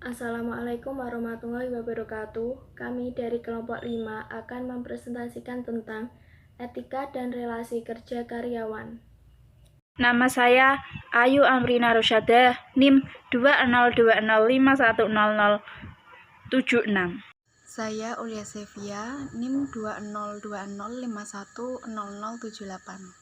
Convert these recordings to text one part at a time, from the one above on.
Assalamualaikum warahmatullahi wabarakatuh. Kami dari kelompok 5 akan mempresentasikan tentang etika dan relasi kerja karyawan. Nama saya Ayu Amrina Rosyada, NIM 20055100076. Saya Ulia Sevia, NIM 20200510078.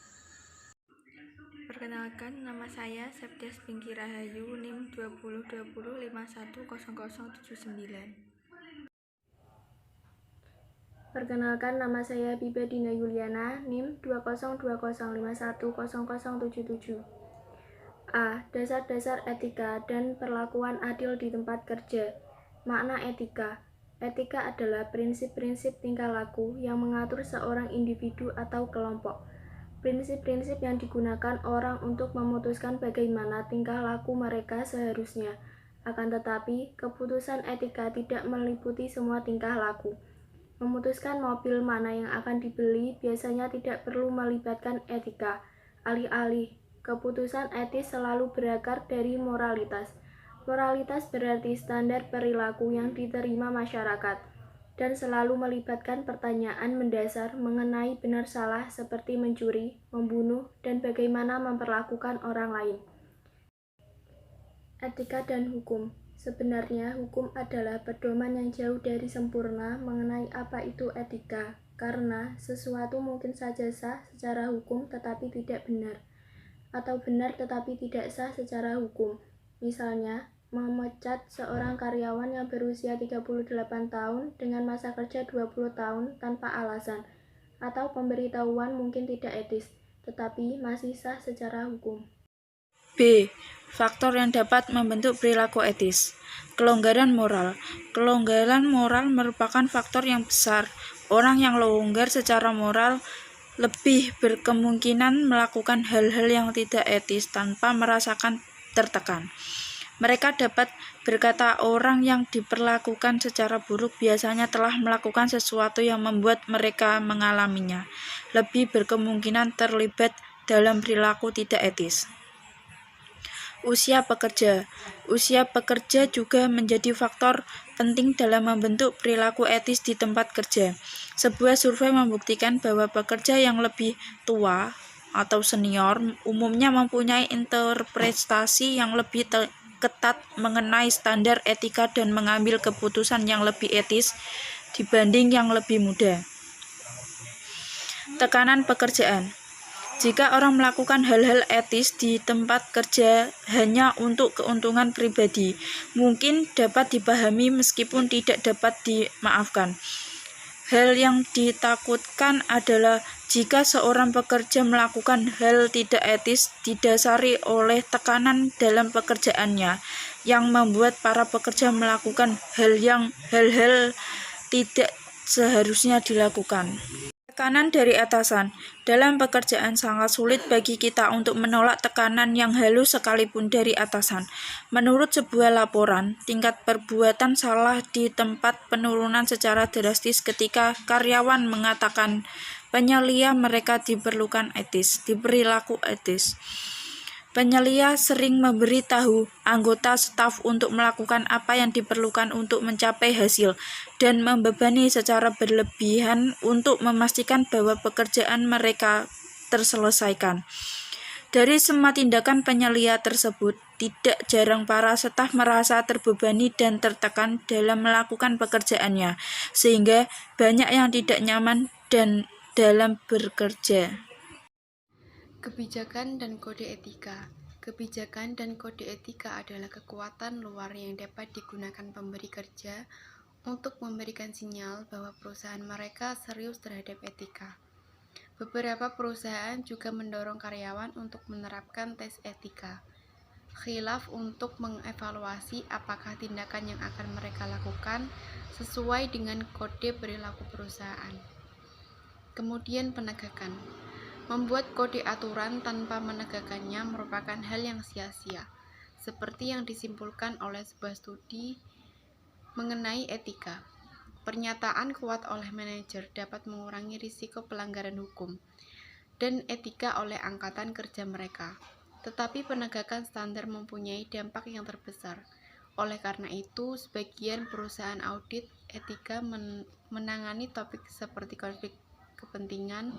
Perkenalkan, nama saya Septias Pinky Rahayu, NIM 2020510079. Perkenalkan, nama saya Biba Dina Yuliana, NIM 2020510077. A. Dasar-dasar etika dan perlakuan adil di tempat kerja. Makna etika. Etika adalah prinsip-prinsip tingkah laku yang mengatur seorang individu atau kelompok. Prinsip-prinsip yang digunakan orang untuk memutuskan bagaimana tingkah laku mereka seharusnya. Akan tetapi, keputusan etika tidak meliputi semua tingkah laku. Memutuskan mobil mana yang akan dibeli biasanya tidak perlu melibatkan etika. Alih-alih, keputusan etis selalu berakar dari moralitas. Moralitas berarti standar perilaku yang diterima masyarakat dan selalu melibatkan pertanyaan mendasar mengenai benar salah seperti mencuri, membunuh, dan bagaimana memperlakukan orang lain. Etika dan hukum. Sebenarnya hukum adalah pedoman yang jauh dari sempurna mengenai apa itu etika, karena sesuatu mungkin saja sah secara hukum tetapi tidak benar, atau benar tetapi tidak sah secara hukum. Misalnya, memecat seorang karyawan yang berusia 38 tahun dengan masa kerja 20 tahun tanpa alasan, atau pemberitahuan mungkin tidak etis, tetapi masih sah secara hukum. B. Faktor yang dapat membentuk perilaku etis. Kelonggaran moral. Kelonggaran moral merupakan faktor yang besar. Orang yang longgar secara moral lebih berkemungkinan melakukan hal-hal yang tidak etis tanpa merasakan tertekan. Mereka dapat berkata orang yang diperlakukan secara buruk biasanya telah melakukan sesuatu yang membuat mereka mengalaminya. Lebih berkemungkinan terlibat dalam perilaku tidak etis. Usia pekerja. Usia pekerja juga menjadi faktor penting dalam membentuk perilaku etis di tempat kerja. Sebuah survei membuktikan bahwa pekerja yang lebih tua atau senior umumnya mempunyai interpretasi yang lebih ketat mengenai standar etika dan mengambil keputusan yang lebih etis dibanding yang lebih muda. Tekanan pekerjaan. Jika orang melakukan hal-hal etis di tempat kerja hanya untuk keuntungan pribadi, mungkin dapat dipahami meskipun tidak dapat dimaafkan. Hal yang ditakutkan adalah jika seorang pekerja melakukan hal tidak etis didasari oleh tekanan dalam pekerjaannya yang membuat para pekerja melakukan hal-hal tidak seharusnya dilakukan. Tekanan dari atasan. Dalam pekerjaan sangat sulit bagi kita untuk menolak tekanan yang halus sekalipun dari atasan. Menurut sebuah laporan, tingkat perbuatan salah di tempat penurunan secara drastis ketika karyawan mengatakan penyelia mereka diberi laku etis. Penyelia sering memberi tahu anggota staf untuk melakukan apa yang diperlukan untuk mencapai hasil dan membebani secara berlebihan untuk memastikan bahwa pekerjaan mereka terselesaikan. Dari semua tindakan penyelia tersebut, tidak jarang para staf merasa terbebani dan tertekan dalam melakukan pekerjaannya, sehingga banyak yang tidak nyaman dan dalam bekerja. Kebijakan dan kode etika. Kebijakan dan kode etika adalah kekuatan luar yang dapat digunakan pemberi kerja untuk memberikan sinyal bahwa perusahaan mereka serius terhadap etika. Beberapa perusahaan juga mendorong karyawan untuk menerapkan tes etika. Khilaf untuk mengevaluasi apakah tindakan yang akan mereka lakukan sesuai dengan kode perilaku perusahaan. Kemudian penegakan. Membuat kode aturan tanpa menegakkannya merupakan hal yang sia-sia, seperti yang disimpulkan oleh sebuah studi mengenai etika. Pernyataan kuat oleh manajer dapat mengurangi risiko pelanggaran hukum dan etika oleh angkatan kerja mereka. Tetapi penegakan standar mempunyai dampak yang terbesar. Oleh karena itu, sebagian perusahaan audit etika menangani topik seperti konflik kepentingan,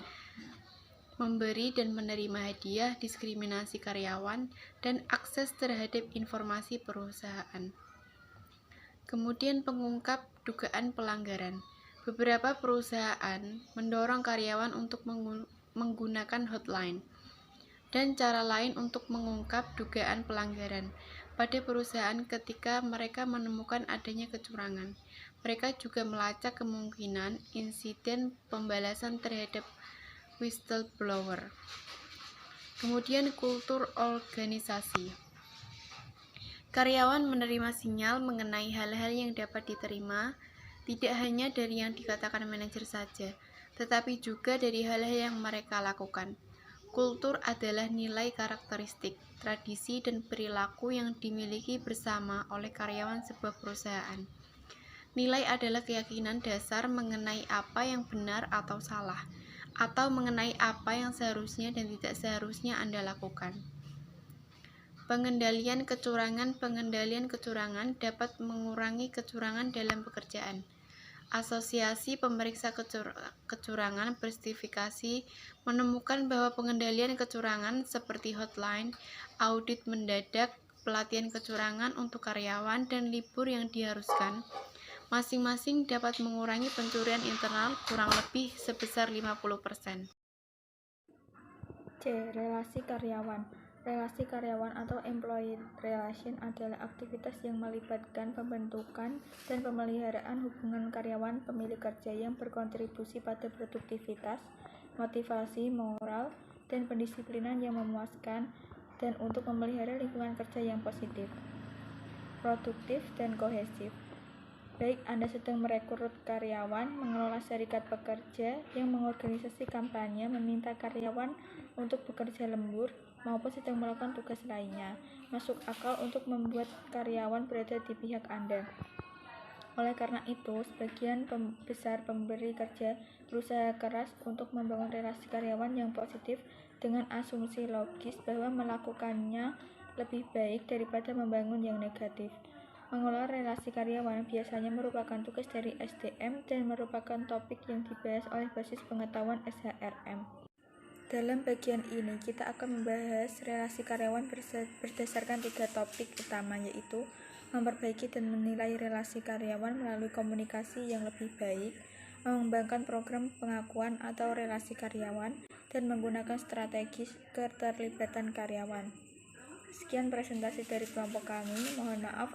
memberi dan menerima hadiah, diskriminasi karyawan, dan akses terhadap informasi perusahaan. Kemudian pengungkap dugaan pelanggaran. Beberapa perusahaan mendorong karyawan untuk menggunakan hotline dan cara lain untuk mengungkap dugaan pelanggaran pada perusahaan ketika mereka menemukan adanya kecurangan. Mereka juga melacak kemungkinan insiden pembalasan terhadap whistleblower. Kemudian kultur organisasi. Karyawan menerima sinyal mengenai hal-hal yang dapat diterima, tidak hanya dari yang dikatakan manajer saja, tetapi juga dari hal-hal yang mereka lakukan. Kultur adalah nilai karakteristik, tradisi, dan perilaku yang dimiliki bersama oleh karyawan sebuah perusahaan. Nilai adalah keyakinan dasar mengenai apa yang benar atau salah, atau mengenai apa yang seharusnya dan tidak seharusnya Anda lakukan. Pengendalian kecurangan dapat mengurangi kecurangan dalam pekerjaan. Asosiasi Pemeriksa Kecurangan bersertifikasi menemukan bahwa pengendalian kecurangan seperti hotline, audit mendadak, pelatihan kecurangan untuk karyawan, dan libur yang diharuskan, masing-masing dapat mengurangi pencurian internal kurang lebih sebesar 50%. C. Relasi karyawan. Relasi karyawan atau employee relation adalah aktivitas yang melibatkan pembentukan dan pemeliharaan hubungan karyawan pemilik kerja yang berkontribusi pada produktivitas, motivasi, moral, dan pendisiplinan yang memuaskan dan untuk memelihara lingkungan kerja yang positif, produktif, dan kohesif. Baik Anda sedang merekrut karyawan, mengelola serikat pekerja yang mengorganisasi kampanye, meminta karyawan untuk bekerja lembur, maupun sedang melakukan tugas lainnya, masuk akal untuk membuat karyawan berada di pihak Anda. Oleh karena itu, sebagian besar pemberi kerja berusaha keras untuk membangun relasi karyawan yang positif dengan asumsi logis bahwa melakukannya lebih baik daripada membangun yang negatif. Mengelola relasi karyawan biasanya merupakan tugas dari SDM dan merupakan topik yang dibahas oleh basis pengetahuan SHRM. Dalam bagian ini, kita akan membahas relasi karyawan berdasarkan 3 topik utama, yaitu memperbaiki dan menilai relasi karyawan melalui komunikasi yang lebih baik, mengembangkan program pengakuan atau relasi karyawan, dan menggunakan strategi keterlibatan karyawan. Sekian presentasi dari kelompok kami. Mohon maaf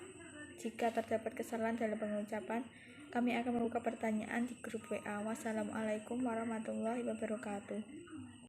jika terdapat kesalahan dalam pengucapan. Kami akan membuka pertanyaan di grup WA. Wassalamualaikum warahmatullahi wabarakatuh.